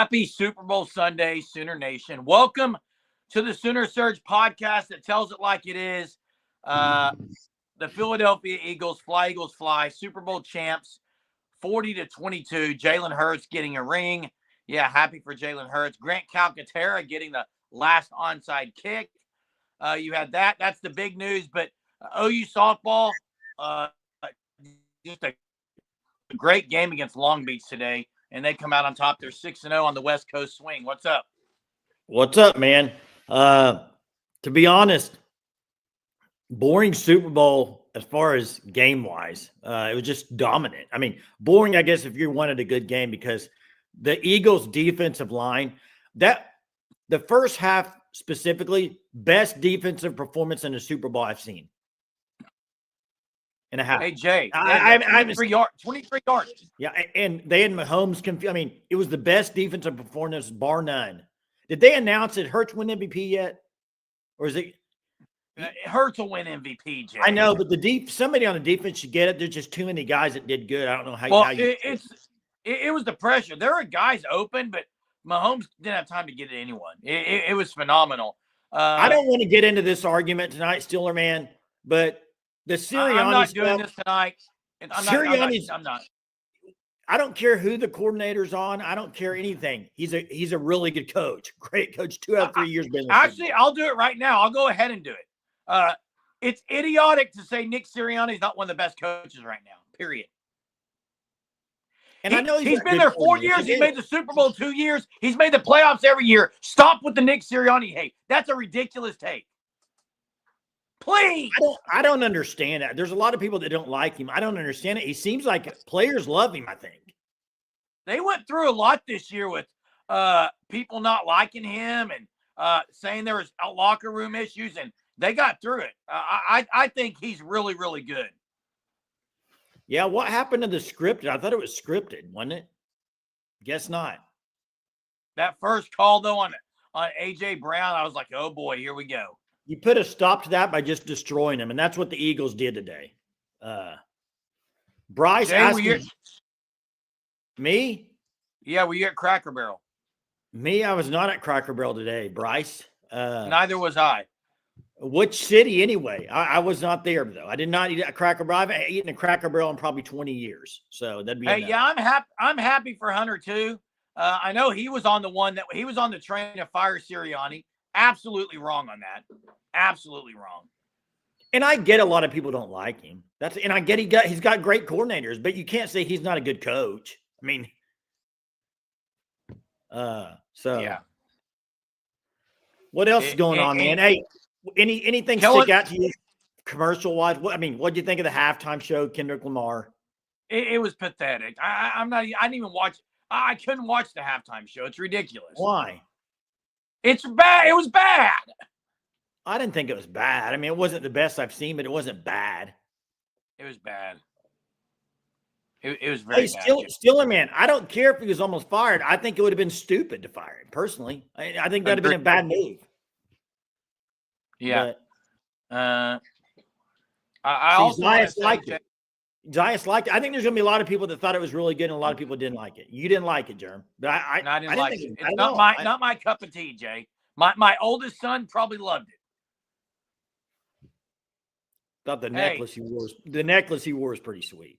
Happy Super Bowl Sunday, Sooner Nation. Welcome to the Sooner Surge podcast that tells it like it is. The Philadelphia Eagles, fly, Super Bowl champs, 40-22. Jalen Hurts getting a ring. Yeah, happy for Jalen Hurts. Grant Calcaterra getting the last onside kick. You had that. That's the big news. But OU softball, just a great game against Long Beach today. And they come out on top. They're 6-0 on the West Coast swing. What's up? What's up, man? To be honest, boring Super Bowl as far as game-wise. It was just dominant. I mean, boring, I guess, if you wanted a good game, because the Eagles' defensive line, that the first half specifically, best defensive performance in the Super Bowl I've seen. And a half. Hey, Jay, 23 yards. Yeah, and they had Mahomes confused. I mean, it was the best defensive performance, bar none. Did they announce that Hurts win MVP yet? Or is it? Hurts will win MVP, Jay. I know, but somebody on the defense should get it. There's just too many guys that did good. I don't know how. Well, it was the pressure. There were guys open, but Mahomes didn't have time to get to anyone. It was phenomenal. I don't want to get into this argument tonight, Steeler man, but the Sirianni I'm not doing this tonight. I'm not. I don't care who the coordinator's on. I don't care anything. He's a really good coach. Great coach. 2 out of 3 years. Actually, I'll do it right now. I'll go ahead and do it. It's idiotic to say Nick Sirianni is not one of the best coaches right now, period. And I know he's been there 4 years. He's made the Super Bowl 2 years. He's made the playoffs every year. Stop with the Nick Sirianni hate. That's a ridiculous take. Please. I don't understand that. There's a lot of people that don't like him. I don't understand it. He seems like players love him, I think. They went through a lot this year with people not liking him and saying there was locker room issues, and they got through it. I think he's really, really good. Yeah, what happened to the scripted? I thought it was scripted, wasn't it? Guess not. That first call, though, on A.J. Brown, I was like, oh, boy, here we go. You put a stop to that by just destroying him, and that's what the Eagles did today. Bryce asking me? Yeah, were you at Cracker Barrel? Me? I was not at Cracker Barrel today, Bryce. Neither was I. Which city, anyway? I was not there, though. I did not eat at Cracker Barrel. I haven't eaten a Cracker Barrel in probably 20 years, so that'd be enough. Yeah, I'm happy for Hunter, too. I know he was on the train to fire Sirianni. Absolutely wrong on that. Absolutely wrong. And I get a lot of people don't like him. And I get he's got great coordinators, but you can't say he's not a good coach. I mean, yeah. What else is going on, man? Hey, anything stick out to you commercial wise? What do you think of the halftime show, Kendrick Lamar? It was pathetic. I didn't even watch. I couldn't watch the halftime show. It's ridiculous. Why? It's bad. It was bad. I didn't think it was bad. I mean, it wasn't the best I've seen, but it wasn't bad. It was bad. It was very bad. Steeler man, I don't care if he was almost fired. I think it would have been stupid to fire him, personally. I think that would have been a bad move. Yeah. But, I also Zias liked it. Zias liked it. I think there's going to be a lot of people that thought it was really good, and a lot of people didn't like it. You didn't like it, Jerm. But I didn't like it. It's not my cup of tea, Jay. My oldest son probably loved it. Thought the necklace he wore is pretty sweet.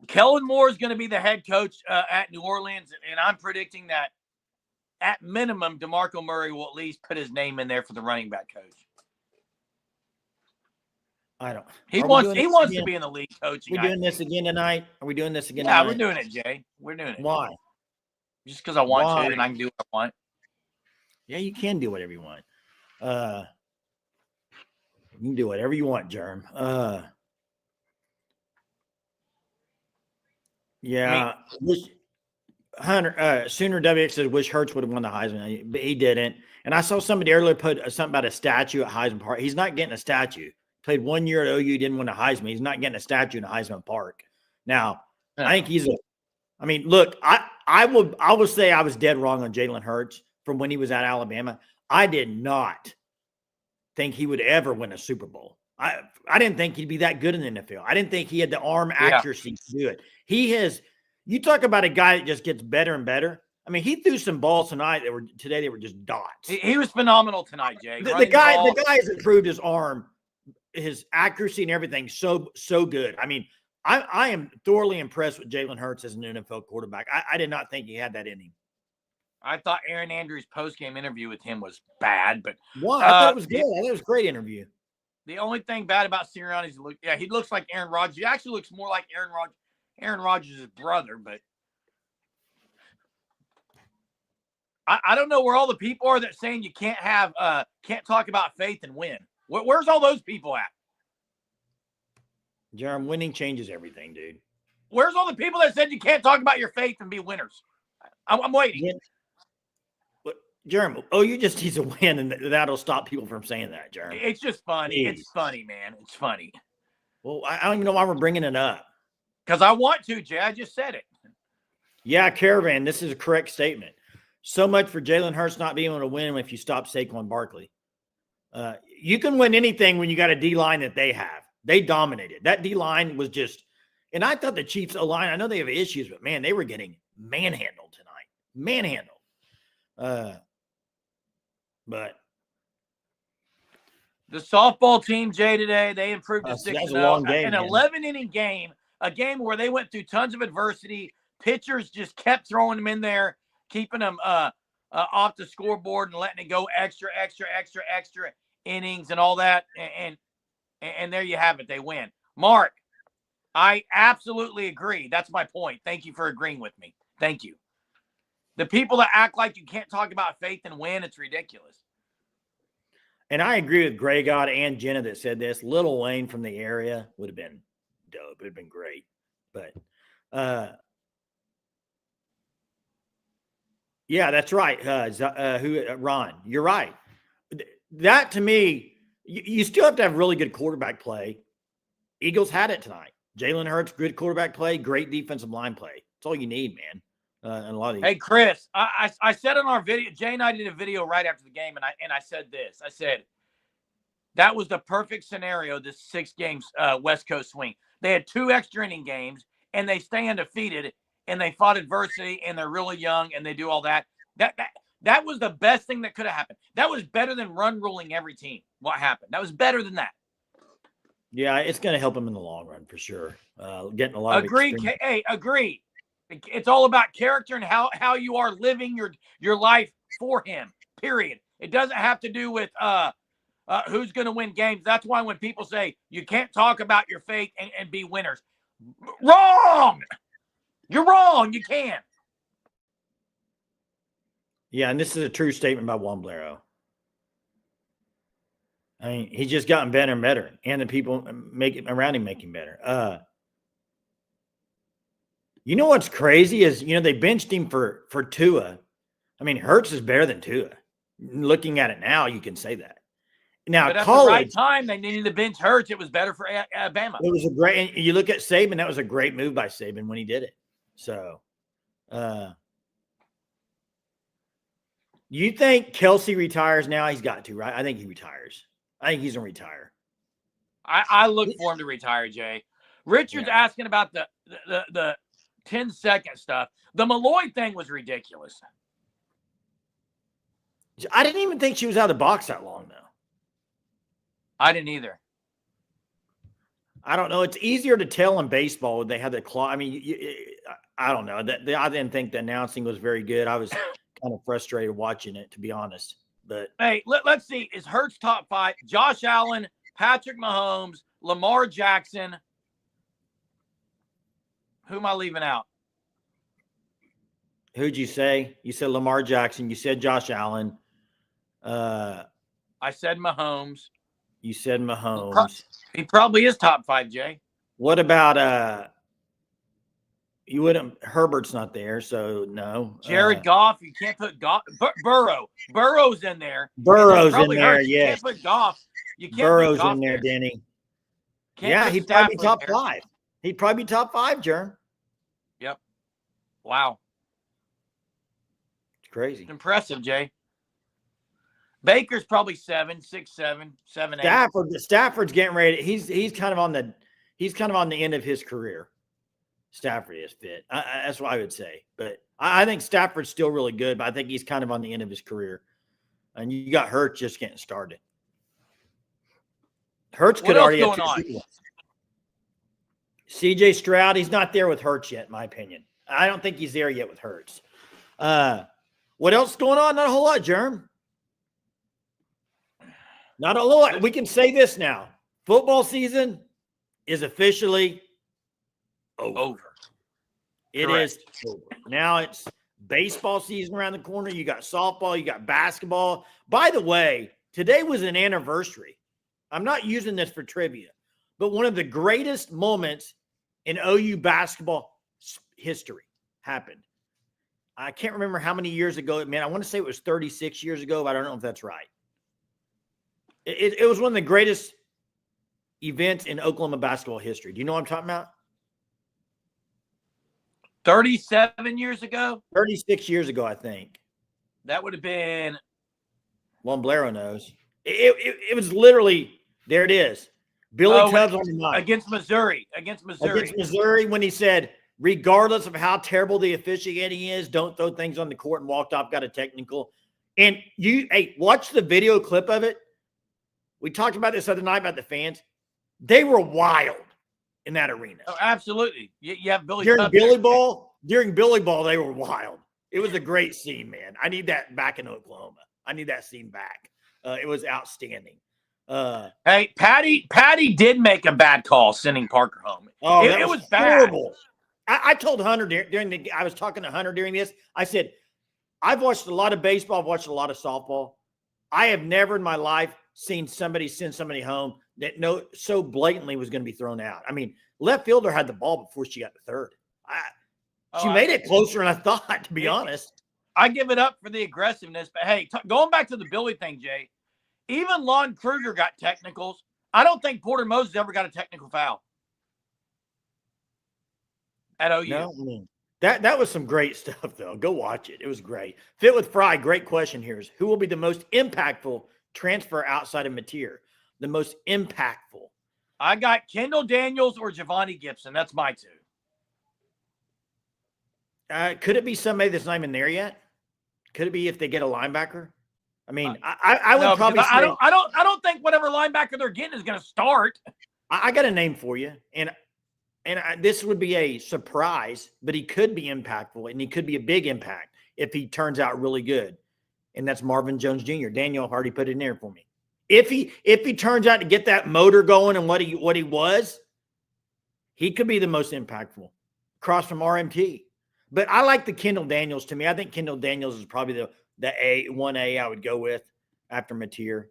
Kellen Moore is going to be the head coach at New Orleans, and I'm predicting that at minimum, DeMarco Murray will at least put his name in there for the running back coach. I don't. He wants to be in the league coaching. We're doing this again tonight. Are we doing this again? Yeah, tonight? we're doing it, Jay. We're doing it. Why? Just because I want to, and I can do what I want. Yeah, you can do whatever you want. You can do whatever you want, Germ. Yeah. Sooner WX says wish Hurts would have won the Heisman, but he didn't. And I saw somebody earlier put something about a statue at Heisman Park. He's not getting a statue. Played 1 year at OU, didn't win a Heisman. He's not getting a statue in a Heisman Park. Now, I think look, I will say I was dead wrong on Jalen Hurts from when he was at Alabama. I did not think he would ever win a Super Bowl. I didn't think he'd be that good in the NFL. I didn't think he had the arm accuracy to do it. He has – you talk about a guy that just gets better and better. I mean, he threw some balls tonight they were just dots. He was phenomenal tonight, Jay. The guy has improved his arm, his accuracy and everything so good. I mean, I am thoroughly impressed with Jalen Hurts as an NFL quarterback. I did not think he had that in him. I thought Aaron Andrews' post-game interview with him was bad, but I thought it was good. I thought it was a great interview. The only thing bad about Sirianni is he looks like Aaron Rodgers. He actually looks more like Aaron Rodgers' brother, but I don't know where all the people are that saying you can't talk about faith and win. Where's all those people at? Jerem, winning changes everything, dude. Where's all the people that said you can't talk about your faith and be winners? I'm waiting. Yeah. Jerem, you just need to win, and that'll stop people from saying that, Jerem. It's just funny. Jeez. It's funny, man. It's funny. Well, I don't even know why we're bringing it up. Because I want to, Jay. I just said it. Yeah, Caravan, this is a correct statement. So much for Jalen Hurts not being able to win if you stop Saquon Barkley. You can win anything when you got a D-line that they have. They dominated. That D-line was just – and I thought the Chiefs' O-line, I know they have issues, but, man, they were getting manhandled tonight. Manhandled. But the softball team, Jay, today, they improved to 6-0. An 11-inning game, a game where they went through tons of adversity. Pitchers just kept throwing them in there, keeping them off the scoreboard and letting it go extra innings and all that. And there you have it. They win. Mark, I absolutely agree. That's my point. Thank you for agreeing with me. Thank you. The people that act like you can't talk about faith and win, it's ridiculous. And I agree with Grey God and Jenna that said this. Lil Wayne from the area would have been dope. It would have been great. But, yeah, that's right. Ron, you're right. That, to me, you still have to have really good quarterback play. Eagles had it tonight. Jalen Hurts, good quarterback play, great defensive line play. That's all you need, man. And a lot of these. Hey, Chris, I said in our video, Jay and I did a video right after the game, and I said this. I said that was the perfect scenario, this 6 games West Coast swing. They had 2 extra inning games, and they stay undefeated, and they fought adversity, and they're really young, and they do all that. That was the best thing that could have happened. That was better than run ruling every team. What happened? That was better than that. Yeah, it's going to help them in the long run for sure. Getting a lot Agreed. of extreme... Hey, agreed. It's all about character and how you are living your life for him, period. It doesn't have to do with who's going to win games. That's why when people say you can't talk about your faith and be winners, wrong. You're wrong. You can't. Yeah, and this is a true statement by Juan Blero. I mean, he's just gotten better and better, and the people around him make him better. You know what's crazy is, they benched him for Tua. I mean, Hurts is better than Tua. Looking at it now, you can say that. Now, but at college, the right time, they needed to bench Hurts. It was better for Alabama. It was a great. And you look at Saban; that was a great move by Saban when he did it. So, you think Kelsey retires now? He's got to, right? I think he retires. I think he's gonna retire. I look for him to retire, Jay. Richard's asking about the 10-second stuff. The Malloy thing was ridiculous. I didn't even think she was out of the box that long, though. I didn't either. I don't know. It's easier to tell in baseball when they have the claw. I mean, I don't know. I didn't think the announcing was very good. I was kind of frustrated watching it, to be honest. But hey, let's see. Is Hurts top 5? Josh Allen, Patrick Mahomes, Lamar Jackson. Who am I leaving out? Who'd you say? You said Lamar Jackson. You said Josh Allen. I said Mahomes. You said Mahomes. He probably is top 5, Jay. What about you wouldn't Herbert's not there, so no. Jared Goff, you can't put Goff. Burrow. Burrow's in there. Burrow's in there, yes. You can't put Goff. You can't Burrow's put Goff in there, Denny. Can't he'd probably be top 5. He'd probably be top 5, Jerm. Yep. Wow. It's crazy. It's impressive, Jay. Baker's probably 7, 6, 7, 7, 8. Stafford's getting ready. He's kind of on the end of his career. Stafford is fit. That's what I would say. But I think Stafford's still really good, but I think he's kind of on the end of his career. And you got Hurts just getting started. Hurts could already have 2 Super Bowls. CJ Stroud, he's not there with Hurts yet, in my opinion. I don't think he's there yet with Hurts. What else is going on? Not a whole lot, Germ. Not a whole lot. We can say this now. Football season is officially over. It is over. Now it's baseball season around the corner. You got softball. You got basketball. By the way, today was an anniversary. I'm not using this for trivia, but one of the greatest moments in OU basketball history happened. I can't remember how many years ago. Man, I want to say it was 36 years ago, but I don't know if that's right. It was one of the greatest events in Oklahoma basketball history. Do you know what I'm talking about? 37 years ago? 36 years ago, I think. That would have been. Well, Blairow knows. It was literally, there it is. Billy Tubbs on the night. Against Missouri. Against Missouri when he said, regardless of how terrible the officiating is, don't throw things on the court, and walked off, got a technical. And watch the video clip of it. We talked about this other night about the fans. They were wild in that arena. Oh, absolutely. You have Billy during Billy Ball. During Billy Ball, they were wild. It was a great scene, man. I need that back in Oklahoma. I need that scene back. It was outstanding. Hey, Patty did make a bad call sending Parker home. Oh, it was horrible. Bad. I told Hunter I was talking to Hunter during this. I said, I've watched a lot of baseball. I've watched a lot of softball. I have never in my life seen somebody send somebody home that so blatantly was going to be thrown out. I mean, left fielder had the ball before she got to third. She made it closer than I thought, to be honest. I give it up for the aggressiveness. But, hey, going back to the Billy thing, Jay, even Lon Kruger got technicals. I don't think Porter Moses ever got a technical foul at OU. No, I mean, that was some great stuff, though. Go watch it. It was great. Fit with Fry, great question here is, who will be the most impactful transfer outside of Mateer? The most impactful. I got Kendall Daniels or Giovanni Gibson. That's my two. Could it be somebody that's not even there yet? Could it be if they get a linebacker? I mean, I would probably say, I don't think whatever linebacker they're getting is going to start. I got a name for you, and this would be a surprise, but he could be impactful, and he could be a big impact if he turns out really good. And that's Marvin Jones Jr. Daniel already put it in there for me. If he turns out to get that motor going and what he was, he could be the most impactful across from RMT. But I like the Kendall Daniels. To me, I think Kendall Daniels is probably the 1A I would go with after Mateer.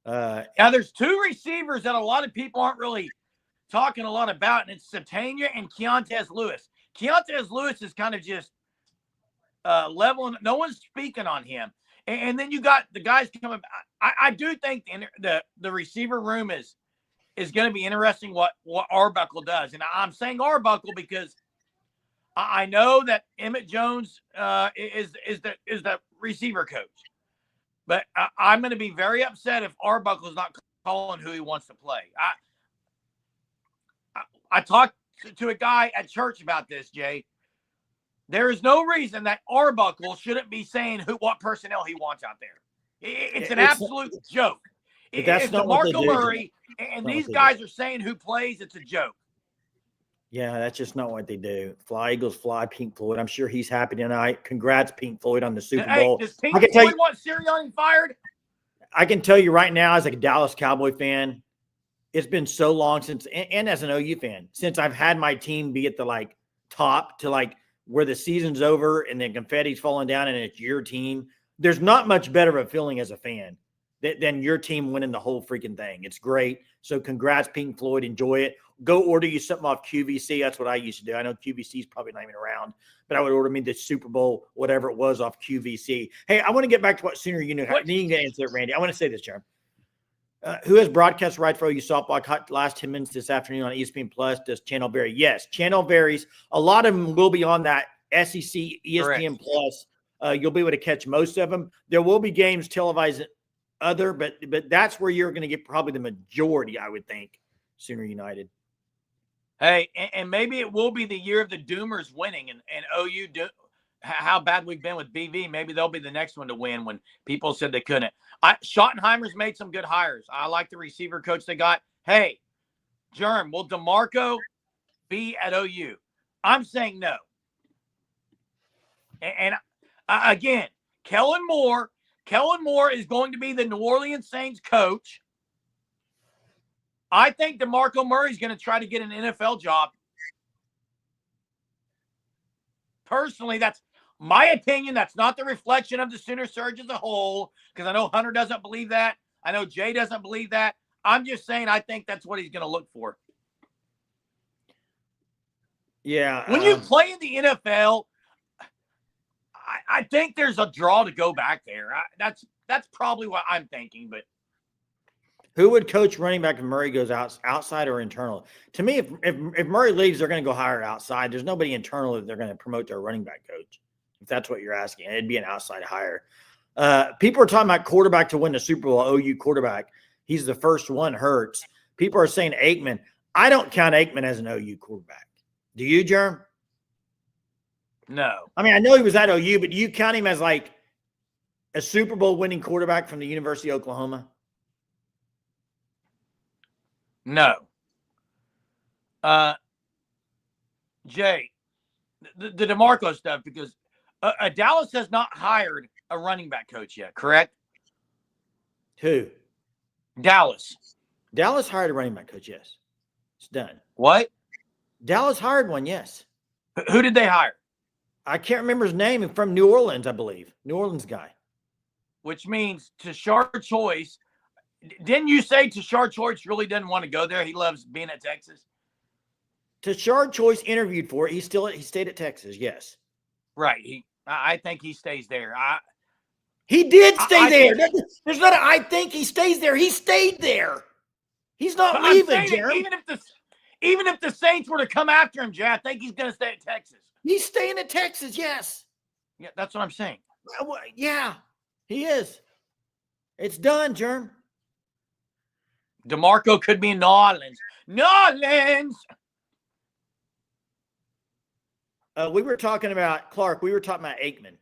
Now, there's two receivers that a lot of people aren't really talking a lot about, and it's Satania and Keontez Lewis. Keontez Lewis is kind of just leveling. No one's speaking on him. And then you got the guys coming. I do think the receiver room is going to be interesting what Arbuckle does. And I'm saying Arbuckle because I know that Emmett Jones is the receiver coach. But I'm going to be very upset if Arbuckle is not calling who he wants to play. I talked to a guy at church about this, Jay. There is no reason that Arbuckle shouldn't be saying what personnel he wants out there. It's an absolute joke. If DeMarco Murray and these guys are saying who plays, it's a joke. Yeah, that's just not what they do. Fly, Eagles, fly, Pink Floyd. I'm sure he's happy tonight. Congrats, Pink Floyd, on the Super Bowl. Does Pink Floyd want Sirianni fired? I can tell you right now, as a Dallas Cowboy fan, it's been so long since, and as an OU fan, since I've had my team be at the top to where the season's over and the confetti's falling down and it's your team. There's not much better of a feeling as a fan than your team winning the whole freaking thing. It's great. So congrats, Pink Floyd. Enjoy it. Go order you something off QVC. That's what I used to do. I know QVC is probably not even around, but I would order me the Super Bowl, whatever it was, off QVC. Hey, I want to get back to what Sooner you need to answer it, Randy. I want to say this, Jeremy. Who has broadcast rights for OU softball? Caught last 10 minutes this afternoon on ESPN Plus. Does channel vary? Yes, channel varies. A lot of them will be on that SEC ESPN Correct. Plus. You'll be able to catch most of them. There will be games televised but that's where you're going to get probably the majority, I would think, Sooner United. Hey, and maybe it will be the year of the Doomers winning, and OU how bad we've been with BV. Maybe they'll be the next one to win when people said they couldn't. Schottenheimer's made some good hires. I like the receiver coach they got. Hey, Germ, will DeMarco be at OU? I'm saying no. And again, Kellen Moore is going to be the New Orleans Saints coach. I think DeMarco Murray's going to try to get an NFL job. Personally, that's my opinion. That's not the reflection of the Sooner Surge as a whole, because I know Hunter doesn't believe that. I know Jay doesn't believe that. I'm just saying I think that's what he's going to look for. Yeah. When you play in the NFL, I think there's a draw to go back there. That's probably what I'm thinking, but who would coach running back if Murray goes outside or internal? To me, if Murray leaves, they're going to go hire outside. There's nobody internal that they're going to promote their running back coach. If that's what you're asking, it'd be an outside hire. People are talking about quarterback to win the Super Bowl. OU quarterback. He's the first one. Hurts. People are saying Aikman. I don't count Aikman as an OU quarterback. Do you, Jerm? No. I mean, I know he was at OU, but do you count him as like a Super Bowl winning quarterback from the University of Oklahoma? No. Jay, the DeMarco stuff, because Dallas has not hired a running back coach yet, correct? Who? Dallas. Dallas hired a running back coach, yes. It's done. What? Dallas hired one, yes. Who did they hire? I can't remember his name. From New Orleans, I believe. New Orleans guy. Which means Tashard Choice. Didn't you say Tashard Choice really didn't want to go there? He loves being at Texas. Tashard Choice interviewed for it. He stayed at Texas, yes. Right. I think he stays there. He did stay there. There's not I think he stays there. He stayed there. He's not leaving, Jeremy. Even if the Saints were to come after him, Jay, I think he's going to stay at Texas. He's staying at Texas, yes. Yeah, that's what I'm saying. Yeah, he is. It's done, Jerm. DeMarco could be in New Orleans. New Orleans! We were talking about, Clark, we were talking about Aikman.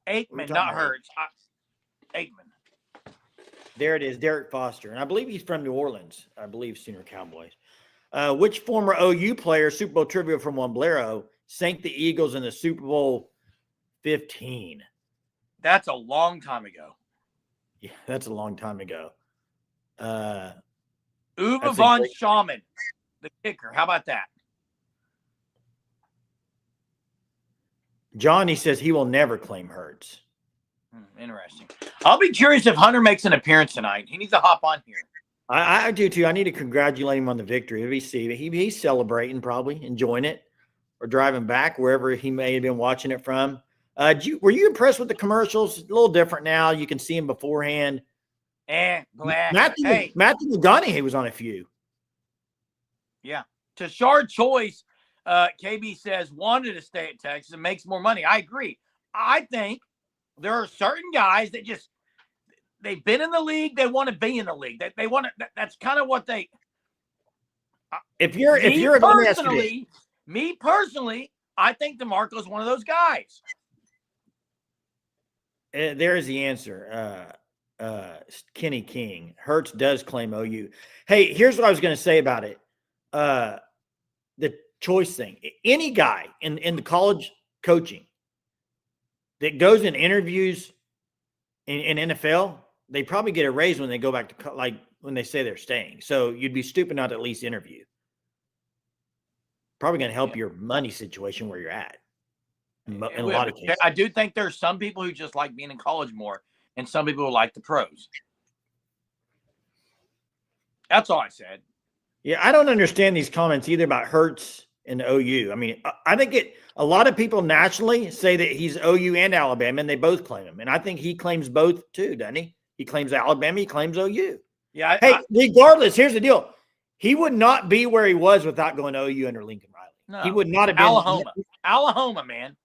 Aikman, not Hurts. Aikman. There it is, Derek Foster. And I believe he's from New Orleans. I believe Sooner Cowboys. Which former OU player, Super Bowl trivia from Womblero, sank the Eagles in the Super Bowl 15? That's a long time ago. Yeah, that's a long time ago. Uwe von Schaman, the kicker. How about that? Johnny says he will never claim Hurts. Interesting. I'll be curious if Hunter makes an appearance tonight. He needs to hop on here. I do too. I need to congratulate him on the victory. If he's celebrating, probably enjoying it, or driving back wherever he may have been watching it from. Were you impressed with the commercials? A little different now. You can see him beforehand. Matthew McConaughey was on a few. Yeah. Tashard Choice, KB says, wanted to stay at Texas and makes more money. I agree. I think there are certain guys that they've been in the league. They want to be in the league. They want to. That's kind of what they. Me personally, I think DeMarco is one of those guys. There's the answer. Kenny King. Hurts does claim OU. Hey, here's what I was going to say about it. The choice thing. Any guy in the college coaching that goes and interviews in NFL, they probably get a raise when they go back to like when they say they're staying. So you'd be stupid not to at least interview. Probably going to help your money situation where you're at. In a lot of cases. I do think there's some people who just like being in college more, and some people who like the pros. That's all I said. Yeah, I don't understand these comments either about Hurts and OU. I mean, I think a lot of people nationally say that he's OU and Alabama, and they both claim him. And I think he claims both too, doesn't he? He claims Alabama, he claims OU. Yeah. Regardless, here's the deal. He would not be where he was without going to OU under Lincoln Riley. No. He would not have been Alabama, man.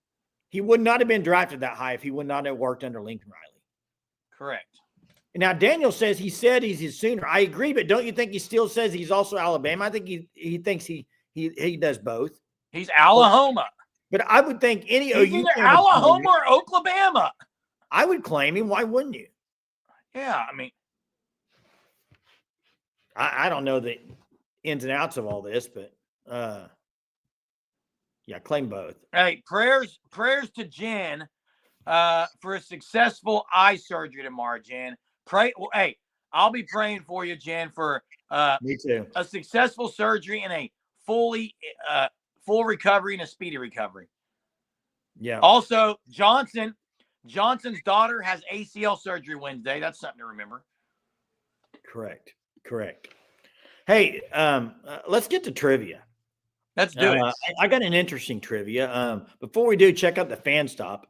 He would not have been drafted that high if he would not have worked under Lincoln Riley. Correct. Now, Daniel says he said he's a Sooner. I agree, but don't you think he still says he's also Alabama? I think he thinks he does both. He's Alabama. But I would think any He's OU either Alabama or Oklahoma. I would claim him. Why wouldn't you? Yeah, I mean, I don't know the ins and outs of all this, but yeah, claim both. Hey, prayers to Jen for a successful eye surgery tomorrow, Jen. Pray. Well, hey, I'll be praying for you, Jen, for Me too. a successful surgery and a full recovery and a speedy recovery. Yeah. Also, Johnson's daughter has ACL surgery Wednesday. That's something to remember. Correct. Hey, let's get to trivia. Let's do it. I got an interesting trivia. Before we do, check out the Fan Stop,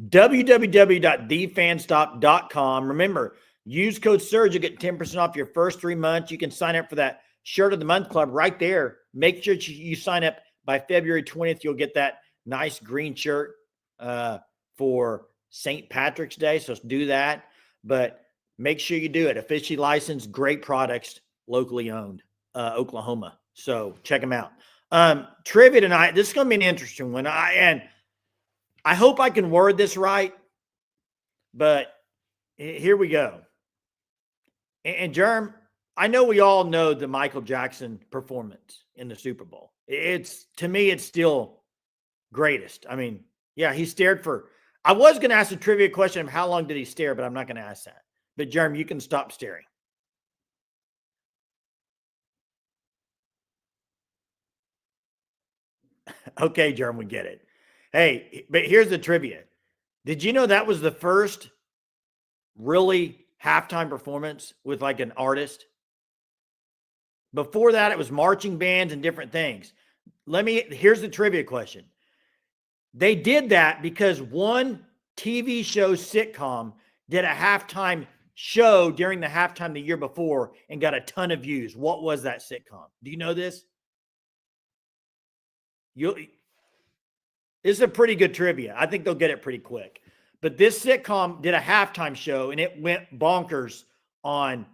www.thefanstop.com. Remember, use code SURGE. You get 10% off your first 3 months. You can sign up for that Shirt of the Month Club right there. Make sure you sign up by February 20th. You'll get that nice green shirt for St. Patrick's Day. So do that. But make sure you do it. Officially licensed, great products, locally owned, Oklahoma. So check them out. Trivia tonight. This is going to be an interesting one. I hope I can word this right, but here we go. And Jerm, I know we all know the Michael Jackson performance in the Super Bowl. To me, it's still greatest. I mean, yeah, he stared for, I was going to ask a trivia question of how long did he stare, but I'm not going to ask that. But Jerm, you can stop staring. Okay, Jerm, we get it. Hey, but here's the trivia. Did you know that was the first really halftime performance with like an artist? Before that, it was marching bands and different things. Here's the trivia question. They did that because one TV show sitcom did a halftime show during the halftime the year before and got a ton of views. What was that sitcom? Do you know this? This is a pretty good trivia. I think they'll get it pretty quick. But this sitcom did a halftime show and it went bonkers on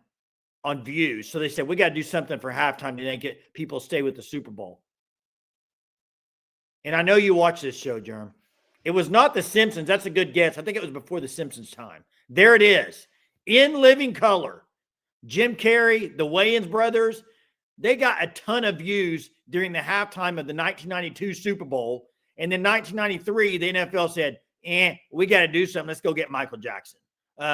views. So they said, we got to do something for halftime to get people to stay with the Super Bowl. And I know you watch this show, Jerm. It was not The Simpsons. That's a good guess. I think it was before The Simpsons time. There it is. In living color. Jim Carrey, the Wayans brothers, they got a ton of views during the halftime of the 1992 Super Bowl. And then 1993, the NFL said, we got to do something. Let's go get Michael Jackson.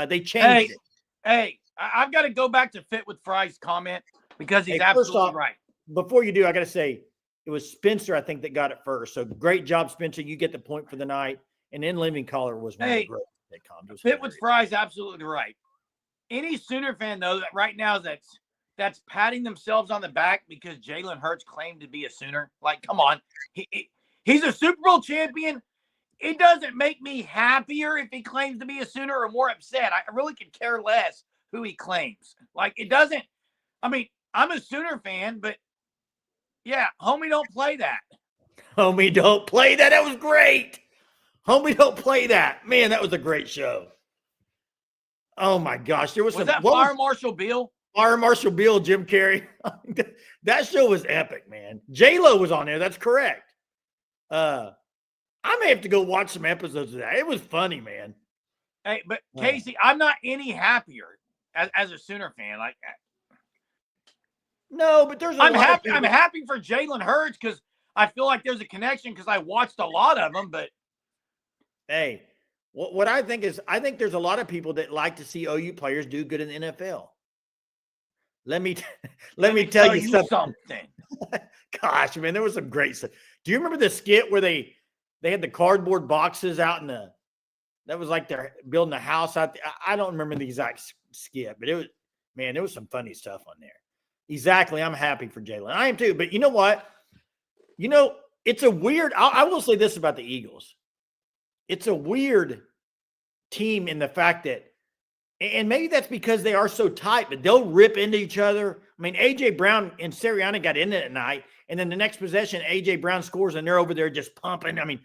They changed it. Hey, I've got to go back to Fit with Fry's comment because he's absolutely right. Before you do, I got to say, it was Spencer, I think, that got it first. So great job, Spencer. You get the point for the night. And In Living Color was one of the great sitcoms. Fit with Fry's absolutely right. Any Sooner fan, though, that right now that's patting themselves on the back because Jalen Hurts claimed to be a Sooner. Like, come on. He's a Super Bowl champion. It doesn't make me happier if he claims to be a Sooner or more upset. I really could care less who he claims. Like, it doesn't. I mean, I'm a Sooner fan, but yeah, homie, don't play that. Homie, don't play that. That was great. Homie, don't play that. Man, that was a great show. Oh my gosh, there was that Fire Marshal Bill? Fire Marshal Bill, Jim Carrey. That show was epic, man. J-Lo was on there. That's correct. I may have to go watch some episodes of that. It was funny, man. Hey, but Casey, I'm not any happier as a Sooner fan. Like, no, but I'm happy for Jalen Hurts because I feel like there's a connection because I watched a lot of them. But hey, what I think is, I think there's a lot of people that like to see OU players do good in the NFL. Let me tell you something. Gosh, man, there was some great stuff. Do you remember the skit where they had the cardboard boxes out that was like they're building a house out there? I don't remember the exact skit, but there was some funny stuff on there. Exactly. I'm happy for Jalen. I am too. But you know what? It's a weird, I will say this about the Eagles. It's a weird team in the fact that, and maybe that's because they are so tight, but they'll rip into each other. I mean, A.J. Brown and Sirianni got in it at night, and then the next possession, A.J. Brown scores, and they're over there just pumping. I mean,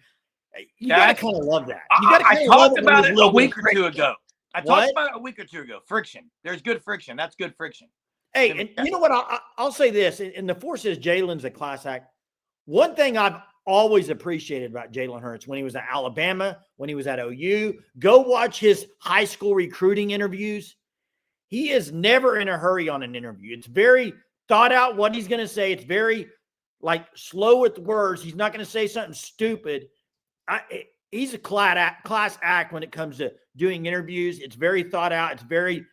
you got to kind of love that. I talked about it a week or two ago. I talked about it a week or two ago. Friction. There's good friction. That's good friction. Hey, and you know what? I'll say this, and the force is Jalen's a class act. One thing I've always appreciated about Jalen Hurts when he was at Alabama, when he was at OU, go watch his high school recruiting interviews. He is never in a hurry on an interview. It's very thought out what he's going to say. It's very like slow with words. He's not going to say something stupid. He's a class act when it comes to doing interviews. It's very thought out. It's very,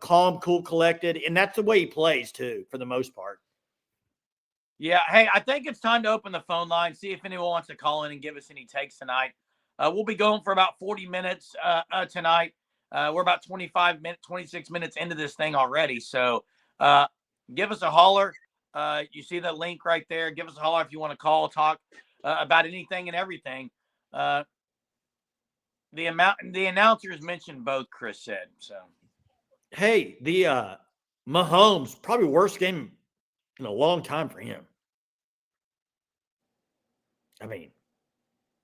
calm, cool, collected. And that's the way he plays too, for the most part. Yeah. Hey, I think it's time to open the phone line, see if anyone wants to call in and give us any takes tonight. We'll be going for about 40 minutes tonight. We're about 26 minutes into this thing already. So give us a holler. You see the link right there. Give us a holler if you want to call, talk about anything and everything. The announcers mentioned both, Chris said. So, hey, the Mahomes, probably worst game in a long time for him. I mean,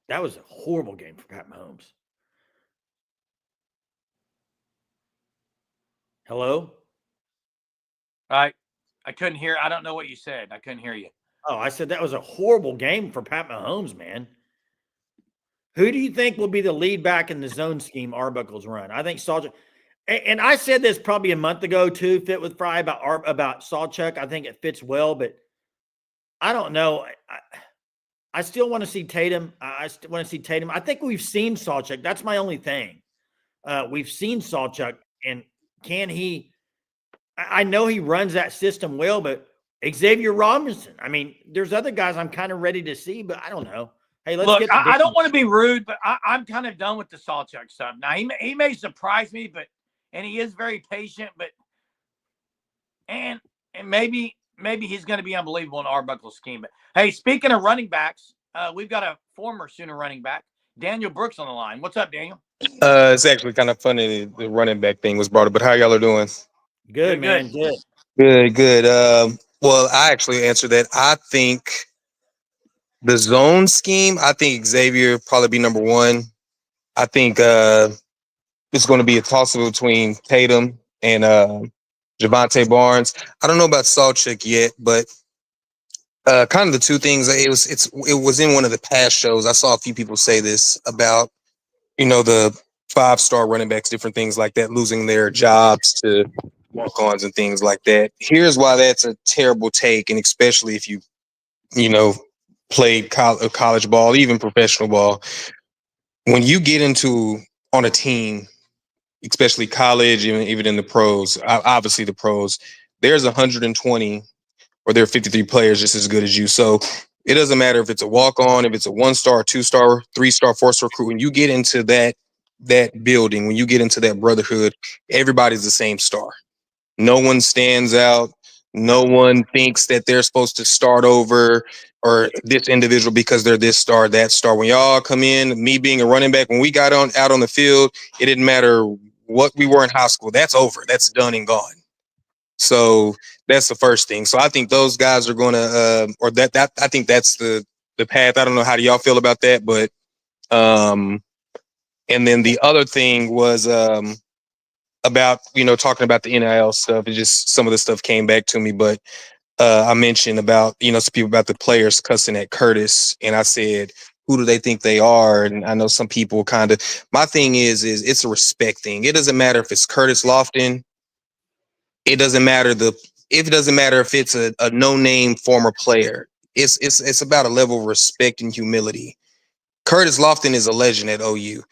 that was a horrible game for Pat Mahomes. Hello? I couldn't hear. I don't know what you said. I couldn't hear you. Oh, I said that was a horrible game for Pat Mahomes, man. Who do you think will be the lead back in the zone scheme Arbuckle's run? I think Sawchuk. And I said this probably a month ago too, Fit with Fry, about Sawchuk. I think it fits well, but I don't know. I still want to see Tatum. I still want to see Tatum. I think we've seen Sawchuk. That's my only thing. We've seen Sawchuk, and can he? I know he runs that system well, but Xavier Robinson. I mean, there's other guys I'm kind of ready to see, but I don't know. Hey, let's look. get. I don't want to be rude, but I'm kind of done with the Sawchuk stuff. Now he may surprise me, and he is very patient, but and maybe he's going to be unbelievable in Arbuckle's scheme. But hey, speaking of running backs, we've got a former Sooner running back, Daniel Brooks, on the line. What's up, Daniel? It's actually kind of funny the running back thing was brought up, but how y'all are doing? Good, man. Good. Well, I actually answered that. I think the zone scheme, I think Xavier probably be number one. I think it's going to be a toss-up between Tatum and Javonte Barnes. I don't know about Sawchuk yet, but kind of the two things. It was in one of the past shows. I saw a few people say this about the 5-star running backs, different things like that, losing their jobs to walk-ons and things like that. Here's why that's a terrible take, and especially if you played college ball, even professional ball. When you get on a team, especially college, even in the pros, obviously the pros, there's 120 or there are 53 players just as good as you. So it doesn't matter if it's a walk-on, if it's a 1-star, 2-star, 3-star, 4-star recruit. When you get into that building, when you get into that brotherhood, everybody's the same star. No one stands out. No one thinks that they're supposed to start over or this individual because they're this star, that star. When y'all come in, me being a running back, when we got out on the field, it didn't matter what we were in high school. That's over. That's done and gone. So that's the first thing. So I think those guys are going to, I think that's the path. I don't know, how do y'all feel about that? But, and then the other thing was about, talking about the NIL stuff. It just, some of the stuff came back to me, but I mentioned about, some people about the players cussing at Curtis. And I said, who do they think they are? And I know some people kind of, my thing is it's a respect thing. It doesn't matter if it's Curtis Lofton. It doesn't matter if it's a no-name former player. It's about a level of respect and humility. Curtis Lofton is a legend at OU.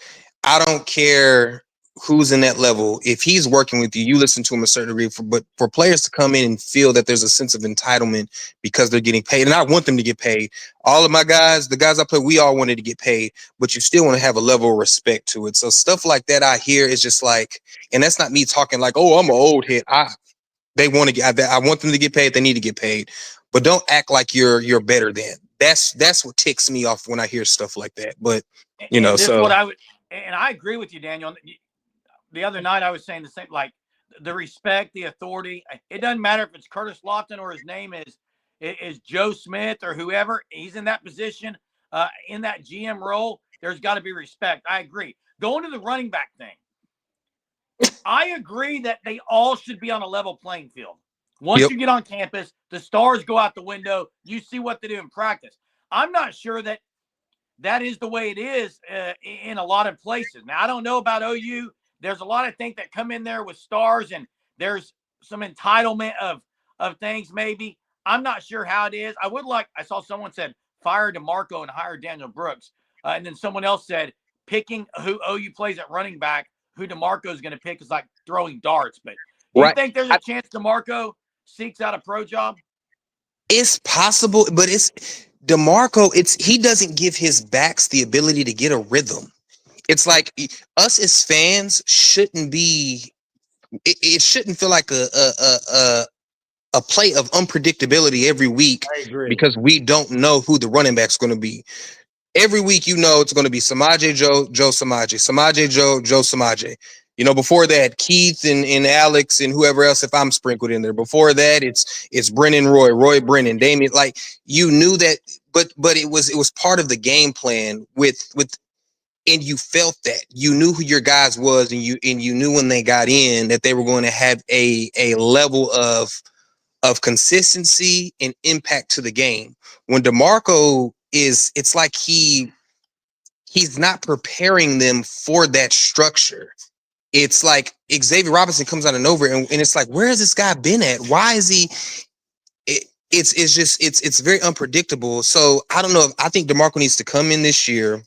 I don't care who's in that level. If he's working with you, you listen to him a certain degree. But for players to come in and feel that there's a sense of entitlement because they're getting paid, and I want them to get paid. All of my guys, the guys I play, we all wanted to get paid, but you still want to have a level of respect to it. So stuff like that I hear is just like, and that's not me talking like, oh, I'm an old head. They want to get. I want them to get paid. They need to get paid, but don't act like you're better than. That's what ticks me off when I hear stuff like that. But so what I would, and I agree with you, Daniel. The other night I was saying the same, like the respect, the authority. It doesn't matter if it's Curtis Lofton or his name is Joe Smith or whoever. He's in that position, in that GM role. There's got to be respect. I agree. Going to the running back thing. I agree that they all should be on a level playing field. Once Yep. you get on campus, the stars go out the window. You see what they do in practice. I'm not sure that is the way it is in a lot of places. Now, I don't know about OU. There's a lot of things that come in there with stars, and there's some entitlement of things maybe. I'm not sure how it is. I saw someone said, fire DeMarco and hire Daniel Brooks. And then someone else said, picking who OU plays at running back, who DeMarco is going to pick is like throwing darts. But do you think there's a chance DeMarco seeks out a pro job? It's possible, but it's DeMarco. He doesn't give his backs the ability to get a rhythm. It's like us as fans shouldn't be. It shouldn't feel like a play of unpredictability every week because we don't know who the running back's going to be. Every week, it's going to be Samaje Joe Samaje, Samaje Joe Samaje. Before that, Keith and Alex and whoever else, if I'm sprinkled in there. Before that, it's Brennan Roy Brennan, Damien. Like, you knew that, but it was part of the game plan and you felt that. You knew who your guys was, and you knew when they got in that they were going to have a level of consistency and impact to the game. When DeMarco it's like he's not preparing them for that structure. It's like Xavier Robinson comes out of nowhere, and it's like, where has this guy been at? Why is he? It's very unpredictable. So I don't know. I think DeMarco needs to come in this year.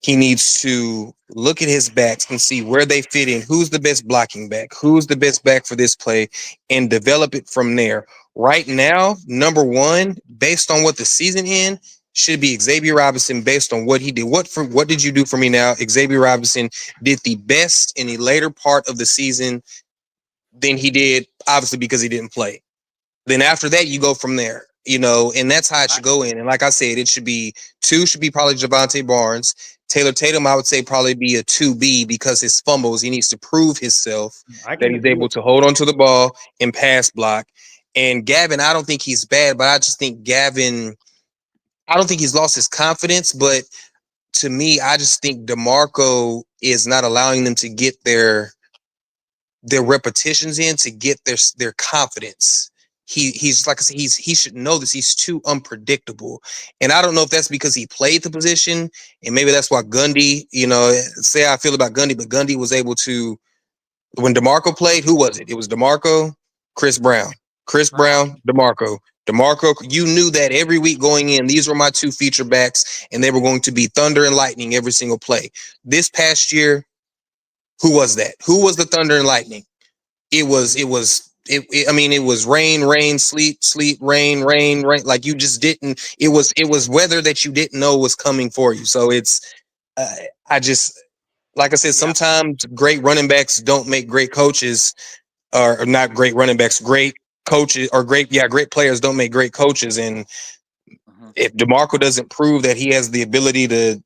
He needs to look at his backs and see where they fit in. Who's the best blocking back? Who's the best back for this play? And develop it from there. Right now, number one, based on what the season in, should be Xavier Robinson based on what he did. What did you do for me now? Xavier Robinson did the best in the later part of the season than he did, obviously, because he didn't play. Then after that, you go from there. And that's how it should go in. And like I said, it should be probably Javonte Barnes. Taylor Tatum, I would say probably be a 2B because his fumbles, he needs to prove himself that he's able to hold on to the ball and pass block. And Gavin, I don't think he's bad, but I just think Gavin, I don't think he's lost his confidence. But to me, I just think DeMarco is not allowing them to get their repetitions in, to get their confidence. He's like I said, he should know this. He's too unpredictable. And I don't know if that's because he played the position, and maybe that's why Gundy, say how I feel about Gundy, but Gundy was able to, when DeMarco played, who was it? It was DeMarco, Chris Brown, DeMarco. You knew that every week going in, these were my two feature backs, and they were going to be thunder and lightning every single play. This past year, who was that? Who was the thunder and lightning? It was rain, sleet, rain. Like, you just didn't. It was weather that you didn't know was coming for you. So it's, like I said, sometimes great running backs don't make great coaches, or not great running backs, great coaches, or great players don't make great coaches. And if DeMarco doesn't prove that he has the ability to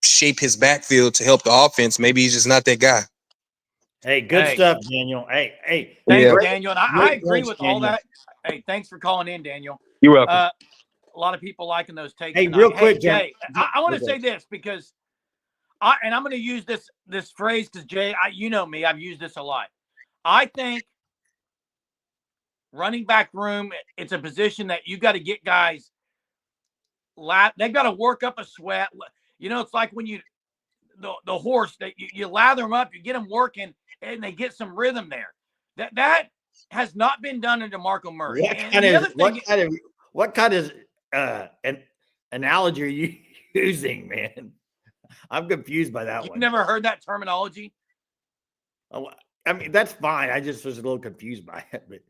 shape his backfield to help the offense, maybe he's just not that guy. Hey, good stuff, Daniel. Hey. Thanks, Daniel. And I agree with all that. Hey, thanks for calling in, Daniel. You're welcome. A lot of people liking those takes. Hey, tonight. real quick, Jay, I want to say this because I'm going to use this phrase because, Jay, you know me. I've used this a lot. I think running back room, it's a position that you got to get guys. They got to work up a sweat. It's like when the horse that you lather them up, you get them working, and they get some rhythm there. That has not been done in DeMarco Murray. What kind of an analogy are you using, man? I'm confused by that one. You've never heard that terminology? Oh, I mean, that's fine. I just was a little confused by it. But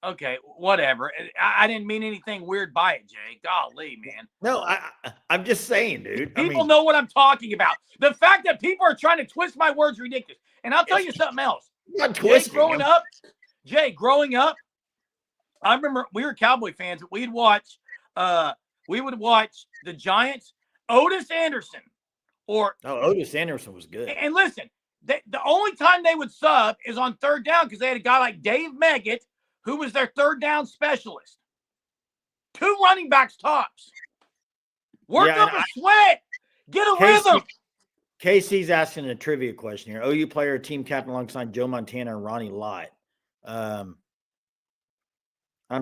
okay, whatever. I didn't mean anything weird by it, Jay. Golly, man. No, I'm just saying, dude. People know what I'm talking about. The fact that people are trying to twist my words is ridiculous. And I'll tell you something else. Jay, growing up, I remember we were Cowboy fans. We'd watch the Giants, Otis Anderson. Otis Anderson was good. And listen, the only time they would sub is on third down because they had a guy like Dave Meggett, who was their third down specialist. 2 running backs tops. Work up a sweat. Get a rhythm. Casey's asking a trivia question here. OU player, team captain alongside Joe Montana and Ronnie Lott. I'm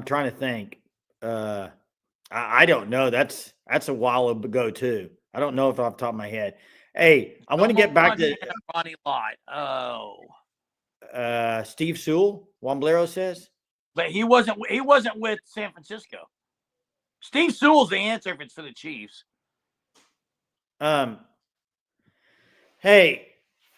trying to think. I don't know. That's a while ago too. I don't know if off the top of my head. Hey, I want to get back to Ronnie Lott. Oh, Steve Sewell. Wamblero says, but he wasn't with San Francisco. Steve Sewell's the answer if it's for the Chiefs. Hey,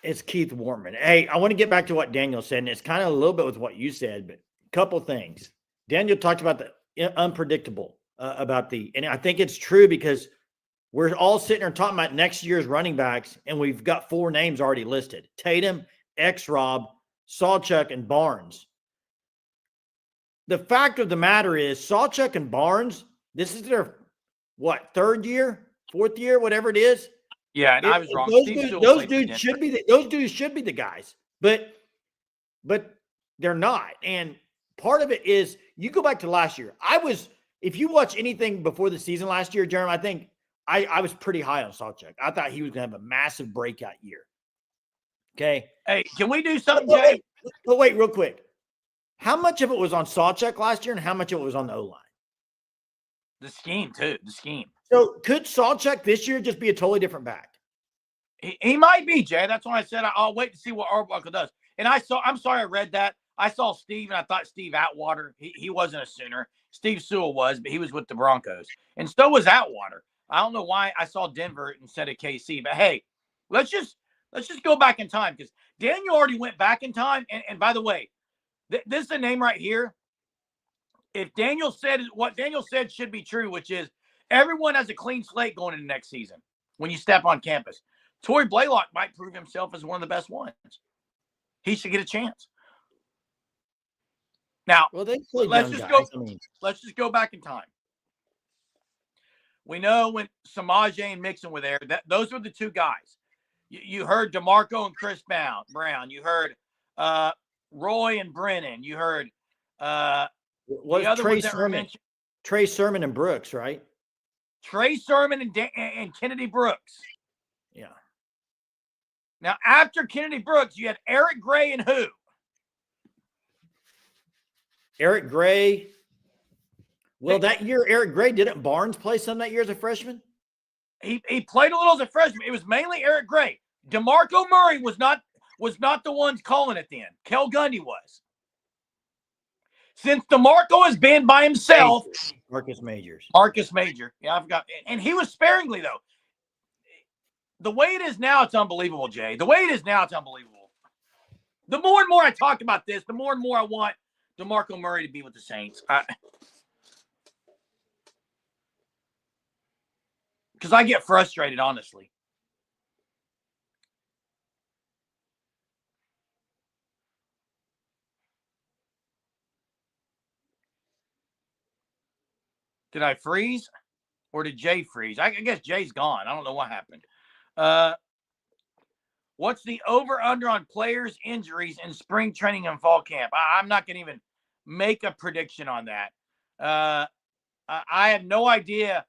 it's Keith Warman. Hey, I want to get back to what Daniel said, and it's kind of a little bit with what you said, but a couple things. Daniel talked about the unpredictable and I think it's true because we're all sitting there talking about next year's running backs, and we've got 4 names already listed: Tatum, X-Rob, Sawchuk, and Barnes. The fact of the matter is Sawchuk and Barnes, this is their, 3rd year, 4th year, whatever it is. Yeah, and I was wrong. Those dudes should be the guys, but they're not. And part of it is you go back to last year. If you watch anything before the season last year, Jeremy, I think I was pretty high on Sawchuk. I thought he was going to have a massive breakout year. Okay. Hey, can we do something, Jay? But wait, real quick. How much of it was on Sawchuk last year, and how much of it was on the O-line? The scheme, too. The scheme. So could Sawchuk this year just be a totally different back? He might be, Jay. That's why I said I'll wait to see what Arbuckle does. And I'm sorry I read that. I saw Steve, and I thought Steve Atwater. He wasn't a Sooner. Steve Sewell was, but he was with the Broncos. And so was Atwater. I don't know why I saw Denver instead of KC. But, hey, let's just go back in time, because Daniel already went back in time. And by the way, this is a name right here. If Daniel said what Daniel said should be true, which is everyone has a clean slate going into next season when you step on campus. Torrey Blaylock might prove himself as one of the best ones. He should get a chance. Now, let's just go back in time. We know when Samaje and Mixon were there, those were the 2 guys. You heard DeMarco and Chris Brown. You heard Roy and Brennan. You heard the other ones that were mentioned. Trey Sermon and Brooks, right? Trey Sermon and Kennedy Brooks. Yeah. Now, after Kennedy Brooks, you had Eric Gray and who? Eric Gray. Well, that year, Eric Gray, didn't Barnes play some that year as a freshman? He played a little as a freshman. It was mainly Eric Gray. DeMarco Murray was not the ones calling it then. Kel Gundy was. Since DeMarco has been by himself. Marcus Major. Yeah, I forgot. And he was sparingly, though. The way it is now, it's unbelievable, Jay. The way it is now, it's unbelievable. The more and more I talk about this, the more and more I want DeMarco Murray to be with the Saints. Because I get frustrated, honestly. Did I freeze? Or did Jay freeze? I guess Jay's gone. I don't know what happened. What's the over-under on players' injuries in spring training and fall camp? I'm not going to even make a prediction on that. I have no idea.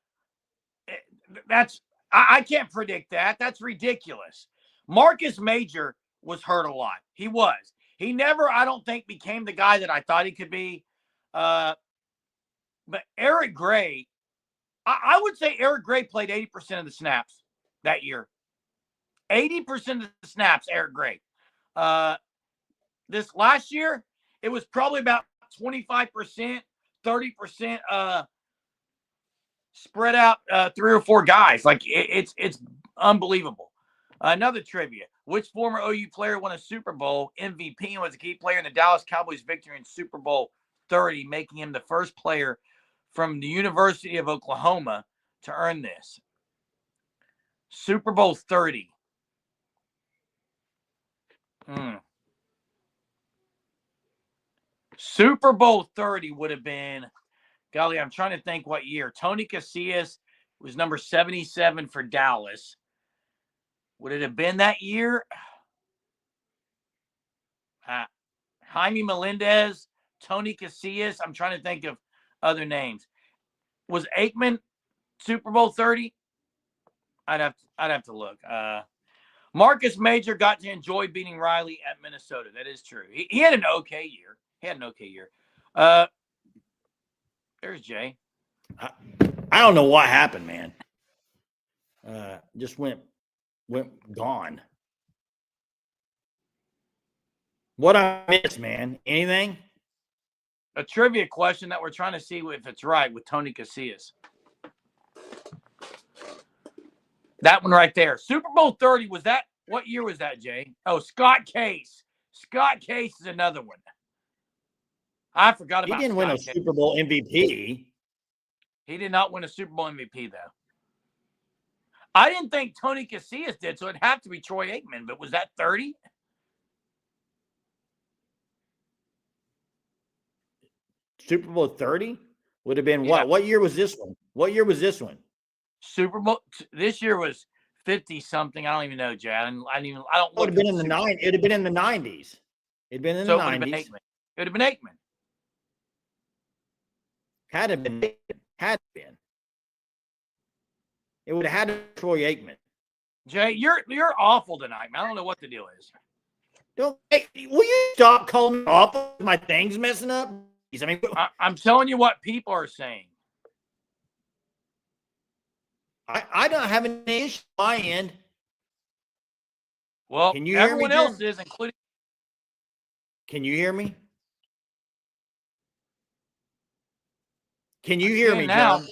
I can't predict that. That's ridiculous. Marcus Major was hurt a lot. He was. He never, I don't think, became the guy that I thought he could be. But Eric Gray, I would say Eric Gray played 80% of the snaps that year. 80% of the snaps, Eric Gray. This last year, it was probably about 25%, 30% spread out 3 or 4 guys. Like, it's unbelievable. Another trivia. Which former OU player won a Super Bowl MVP and was a key player in the Dallas Cowboys' victory in Super Bowl 30, making him the first player from the University of Oklahoma to earn this? Super Bowl 30. Super Bowl 30 would have been, golly, I'm trying to think what year. Tony Casillas was number 77 for Dallas. Would it have been that year? Jaime Melendez, Tony Casillas. I'm trying to think of other names. Was Aikman Super Bowl 30? I'd have to look. Marcus Major got to enjoy beating Riley at Minnesota. That is true. He had an okay year. There's Jay. I don't know what happened, man. Just went gone. What I missed, man? Anything? A trivia question that we're trying to see if it's right with Tony Casillas. That one right there. Super Bowl 30, was that? What year was that, Jay? Oh, Scott Case. Scott Case is another one. I forgot about He didn't Scott win a Case. Super Bowl MVP. He did not win a Super Bowl MVP, though. I didn't think Tony Casillas did, so it'd have to be Troy Aikman. But was that 30? Super Bowl 30 would have been Yeah. what? What year was this one? What year was this one? Super Bowl this year was 50 something. I don't even know, Jay. I don't It would have been in the 90s. It'd have been in the 90s. It'd been in the 90s. It would have been Aikman. Had to been. Had been. It would have had to be Troy Aikman. Jay, you're awful tonight, man. I don't know what the deal is. Will you stop calling me awful? My thing's messing up. I mean, I'm telling you what people are saying. I don't have an issue on my end. Well, can you hear everyone me, else Jim? is, including. Can you hear me? Can you hear me now? John?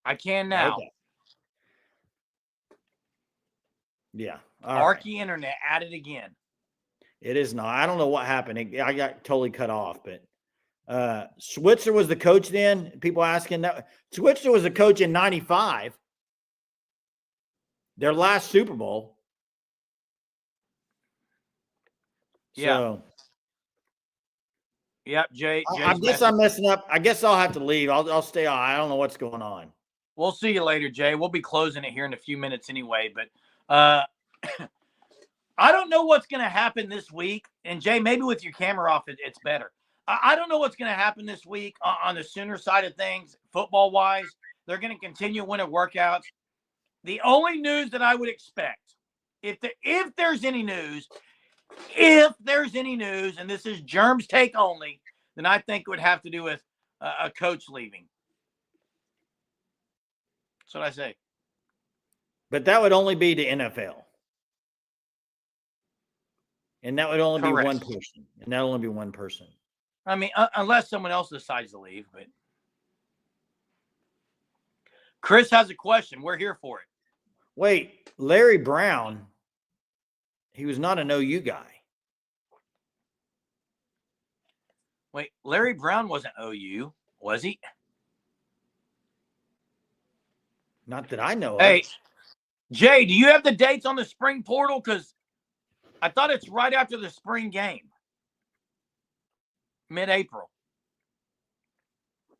I can now. Okay. Yeah. Arky Internet at it again. It is not. I don't know what happened. I got totally cut off, but Switzer was the coach then. People asking that. Switzer was the coach in 95. Their last Super Bowl. Yeah. So, yep, Jay. I guess I'm messing up. I guess I'll have to leave. I'll stay on. I don't know what's going on. We'll see you later, Jay. We'll be closing it here in a few minutes anyway, but I don't know what's going to happen this week. And Jay, maybe with your camera off, it's better. I don't know what's going to happen this week on the Sooner side of things, football-wise. They're going to continue winter workouts. The only news that I would expect, if there's any news, and this is Germ's take only, then I think it would have to do with a coach leaving. That's what I say. But that would only be the NFL. And that would only be one person. And that would only be one person. I mean, unless someone else decides to leave. But Chris has a question. We're here for it. Wait, Larry Brown, he was not an OU guy. Wait, Larry Brown wasn't OU, was he? Not that I know of. Hey, Jay, do you have the dates on the spring portal? Because I thought it's right after the spring game. Mid-April.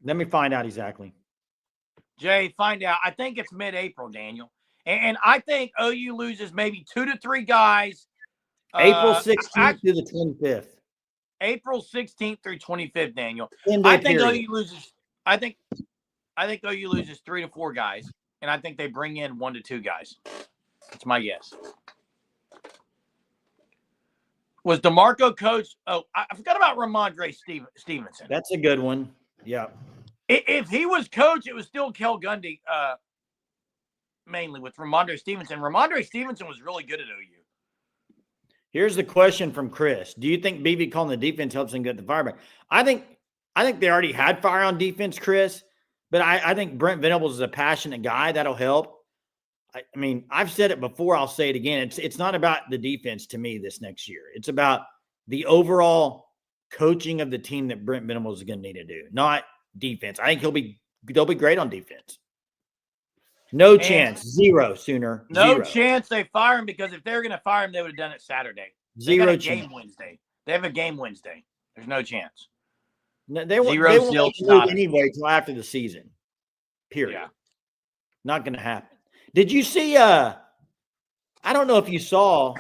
Let me find out exactly. Jay, find out. I think it's mid-April, Daniel. And I think OU loses maybe 2 to 3 guys. April 16th to the 25th. April 16th through 25th, Daniel. 10-day I think period. OU loses. I think OU loses 3 to 4 guys, and I think they bring in 1 to 2 guys. That's my guess. Was DeMarco coach? Oh, I forgot about Ramondre Stevenson. That's a good one. Yeah. If he was coach, it was still Kel Gundy, mainly with Ramondre Stevenson. Ramondre Stevenson was really good at OU. Here's the question from Chris. Do you think BB calling the defense helps them get the fire back? I think they already had fire on defense, Chris, but I think Brent Venables is a passionate guy. That'll help. I mean, I've said it before. I'll say it again. It's not about the defense to me this next year. It's about the overall coaching of the team that Brent Venables is going to need to do, not defense. I think they'll be great on defense. No chance. Zero Sooner. No Zero. chance they fire him, because if they were going to fire him, they would have done it Saturday. Zero chance. Game Wednesday. They have a game Wednesday. There's no chance. No, they won't anyway until after the season. Period. Yeah. Not going to happen. Did you see? I don't know if you saw.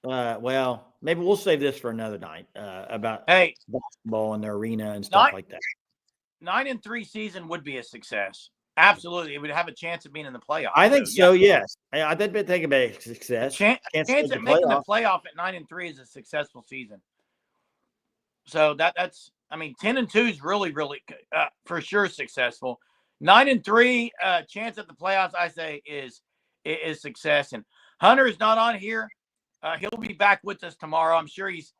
Well, maybe we'll save this for another night. About basketball and their arena and stuff like that. 9-3 season would be a success. Absolutely. It would have a chance of being in the playoffs. I think so, yeah. yes. I think they take a big success. Chance Chance at making the playoff at 9-3 is a successful season. So that's, I mean, 10-2 is really, really for sure successful. 9-3 chance at the playoffs, I say, is success. And Hunter is not on here. He'll be back with us tomorrow. I'm sure he's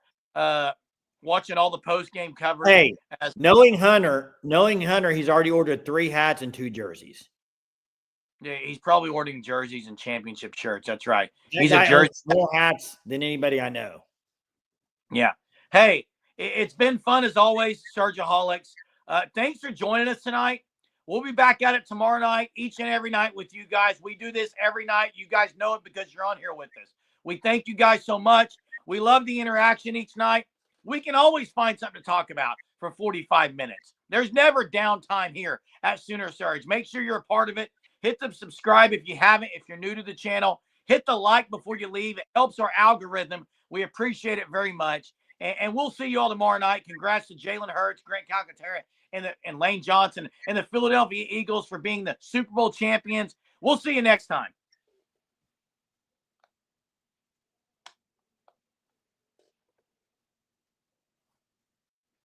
watching all the post game coverage. Hey, knowing Hunter, he's already ordered 3 hats and 2 jerseys. Yeah, he's probably ordering jerseys and championship shirts. That's right. He's a jersey. More hats than anybody I know. Yeah. Hey, it's been fun as always, Surgeaholics. Thanks for joining us tonight. We'll be back at it tomorrow night, each and every night with you guys. We do this every night. You guys know it because you're on here with us. We thank you guys so much. We love the interaction each night. We can always find something to talk about for 45 minutes. There's never downtime here at Sooner Surge. Make sure you're a part of it. Hit the subscribe if you haven't. If you're new to the channel, hit the like before you leave. It helps our algorithm. We appreciate it very much. And we'll see you all tomorrow night. Congrats to Jalen Hurts, Grant Calcaterra, and Lane Johnson and the Philadelphia Eagles for being the Super Bowl champions. We'll see you next time.